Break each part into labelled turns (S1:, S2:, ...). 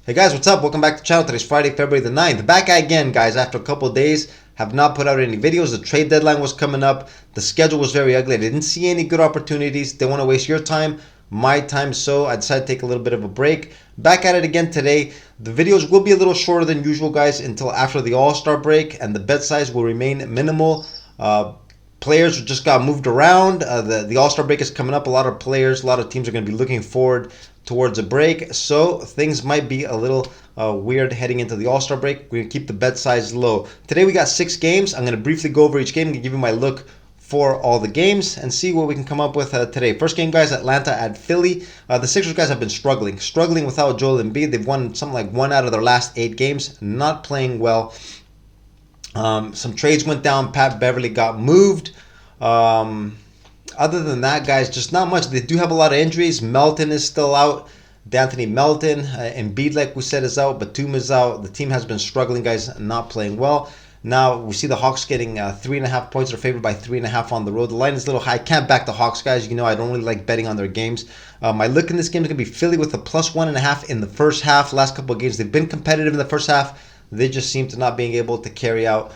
S1: Hey guys, what's up? Welcome back to the channel. Today's Friday, February the 9th. Back again, guys, after a couple of days. Have not put out any videos. The trade deadline was coming up. The schedule was very ugly. I didn't see any good opportunities. Didn't want to waste your time, my time, so I decided to take a little bit of a break. Back at it again today. The videos will be a little shorter than usual, guys, until after the All-Star break, and the bet size will remain minimal. Players just got moved around. The All-Star break is coming up. A lot of players, a lot of teams are going to be looking forward towards a break. So things might be a little weird heading into the All-Star break. We're going to keep the bet size low. Today we got 6 games. I'm going to briefly go over each game and give you my look for all the games and see what we can come up with today. First game, guys, Atlanta at Philly. The Sixers guys have been struggling without Joel Embiid. They've won something like 1 out of their last 8 games. Not playing well. Some trades went down. Pat Beverly got moved. Other than that, guys, just not much. They do have a lot of injuries. Melton is still out. D'Anthony Melton. Embiid, like we said, is out. Batum is out. The team has been struggling, guys, not playing well. Now, we see the Hawks getting 3.5 points. They're favored by 3.5 on the road. The line is a little high. Can't back the Hawks, guys. You know I don't really like betting on their games. My look in this game is going to be Philly with a +1.5 in the first half. Last couple of games, they've been competitive in the first half. They just seem to not being able to carry out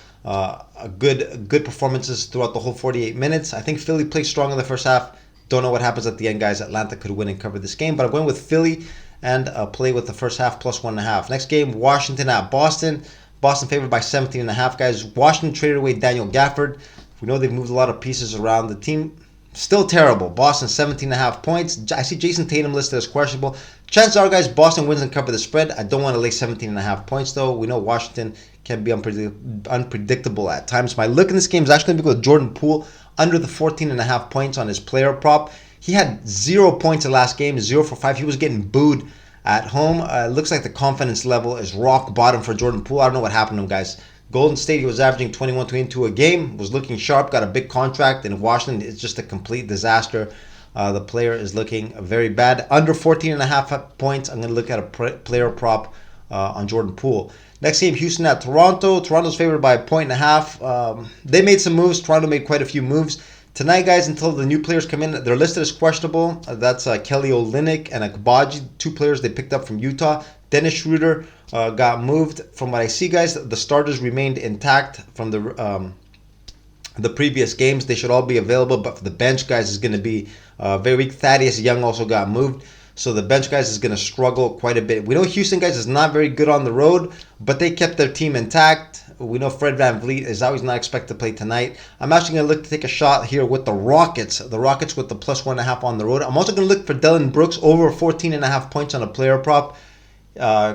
S1: good performances throughout the whole 48 minutes. I think Philly plays strong in the first half. Don't know what happens at the end, guys. Atlanta could win and cover this game, but I'm going with Philly and play with the first half +1.5. Next game, Washington at Boston. Boston favored by 17.5, guys. Washington traded away Daniel Gafford. We know they've moved a lot of pieces around. The team still terrible. Boston 17.5 points. I see Jason Tatum listed as questionable. Chances are, guys, Boston wins and cover the spread. I don't want to lay 17.5 points, though. We know Washington can be unpredictable at times. My look in this game is actually going to go with Jordan Poole under the 14.5 points on his player prop. He had 0 points in the last game, 0 for 5. He was getting booed at home. It looks like the confidence level is rock bottom for Jordan Poole. I don't know what happened to him, guys. Golden State, he was averaging 21, 22 a game, was looking sharp, got a big contract. In Washington, it's just a complete disaster. The player is looking very bad. Under 14.5 points, I'm going to look at a player prop on Jordan Poole. Next game, Houston at Toronto. Toronto's favored by 1.5. They made some moves. Toronto made quite a few moves. Tonight, guys, until the new players come in, they're listed as questionable. That's Kelly Olynyk and Agbaji, 2 players they picked up from Utah. Dennis Schroeder got moved. From what I see, guys, the starters remained intact from the previous games. They should all be available, but for the bench, guys, is going to be very weak. Thaddeus Young also got moved. So the bench, guys, is going to struggle quite a bit. We know Houston, guys, is not very good on the road, but they kept their team intact. We know Fred VanVleet is always not expected to play tonight. I'm actually going to look to take a shot here with the Rockets. The Rockets with the +1.5 on the road. I'm also going to look for Dillon Brooks over 14.5 points on a player prop.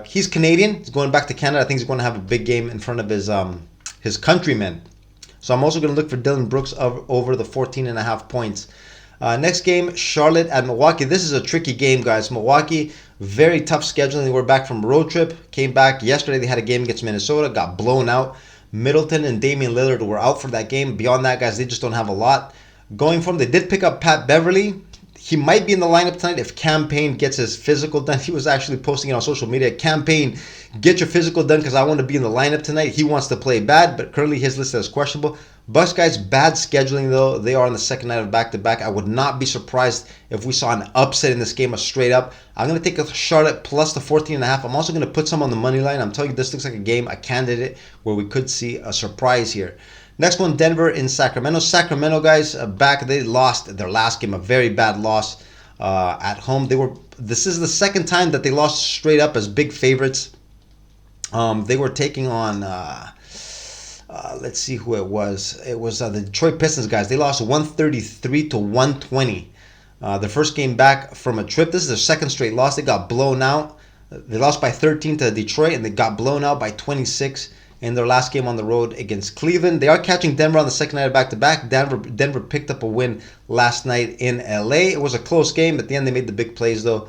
S1: He's Canadian. He's going back to Canada. I think he's going to have a big game in front of his countrymen. So I'm also going to look for Dillon Brooks over the 14.5 points. Next game, Charlotte at Milwaukee. This is a tricky game, guys. Milwaukee, very tough scheduling. They were back from a road trip. Came back yesterday. They had a game against Minnesota. Got blown out. Middleton and Damian Lillard were out for that game. Beyond that, guys, they just don't have a lot. Going from, they did pick up Pat Beverly. He might be in the lineup tonight if Cam Payne gets his physical done. He was actually posting it on social media. Cam Payne, get your physical done because I want to be in the lineup tonight. He wants to play bad, but currently his list is questionable. Bucks, guys, bad scheduling, though. They are on the second night of back-to-back. I would not be surprised if we saw an upset in this game, a straight up. I'm going to take a Charlotte plus the 14.5. I'm also going to put some on the money line. I'm telling you, this looks like a game, a candidate where we could see a surprise here. Next one, Denver in Sacramento. Sacramento, guys, they lost their last game, a very bad loss at home. This is the second time that they lost straight up as big favorites. They were taking on, let's see who it was. It was the Detroit Pistons, guys. They lost 133 to 120. Their first game back from a trip. This is their second straight loss. They got blown out. They lost by 13 to Detroit, and they got blown out by 26 in their last game on the road against Cleveland. They are catching Denver on the second night of back-to-back. Denver picked up a win last night in LA. It was a close game. At the end, they made the big plays, though.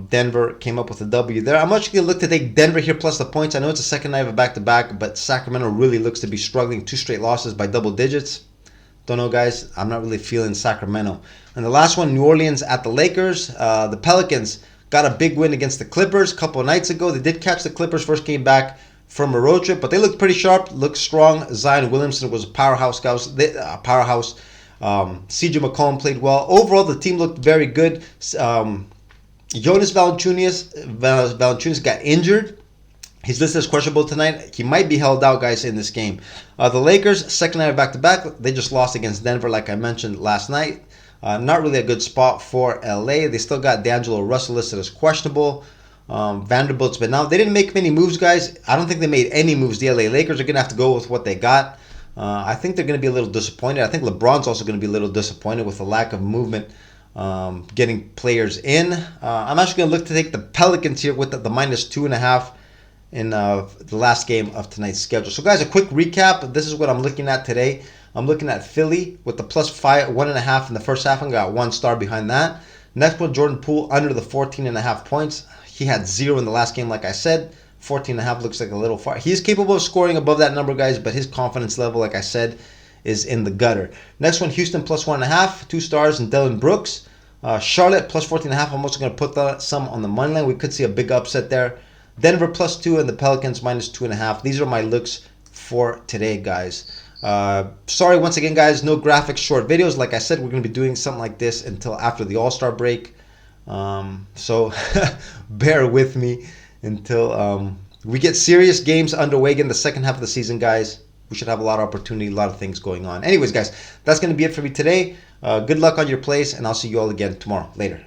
S1: Denver came up with a W there. I'm actually going to look to take Denver here plus the points. I know it's a second night of a back-to-back, but Sacramento really looks to be struggling. 2 straight losses by double digits. Don't know, guys. I'm not really feeling Sacramento. And the last one, New Orleans at the Lakers. The Pelicans got a big win against the Clippers a couple of nights ago. They did catch the Clippers first game back from a road trip, but they looked pretty sharp, looked strong. Zion Williamson was a powerhouse. CJ McCollum played well. Overall, the team looked very good. Jonas Valanciunas got injured. He's listed as questionable tonight. He might be held out, guys, in this game. The Lakers, second night of back-to-back. They just lost against Denver, like I mentioned last night. Not really a good spot for LA. They still got D'Angelo Russell listed as questionable. Vanderbilt's been out. They didn't make many moves, guys. I don't think they made any moves. The LA Lakers are going to have to go with what they got. I think they're going to be a little disappointed. I think LeBron's also going to be a little disappointed with the lack of movement getting players in. I'm actually going to look to take the Pelicans here with the minus 2.5 in the last game of tonight's schedule. So, guys, a quick recap. This is what I'm looking at today. I'm looking at Philly with the plus 1.5 in the first half and got 1 star behind that. Next one, Jordan Poole under the 14.5 points. He had 0 in the last game, like I said. 14.5 looks like a little far. He's capable of scoring above that number, guys, but his confidence level, like I said, is in the gutter. Next one, Houston plus 1.5, 2 stars, and Dylan Brooks. Charlotte plus 14.5. I'm also going to put some on the money line. We could see a big upset there. Denver plus 2 and the Pelicans minus 2.5. These are my looks for today, guys. Sorry once again, guys, no graphics, short videos. Like I said, we're going to be doing something like this until after the All-Star break. So bear with me until we get serious games underway again the second half of the season, guys. We should have a lot of opportunity, a lot of things going on. Anyways, guys, that's going to be it for me today. Good luck on your plays, and I'll see you all again tomorrow. Later.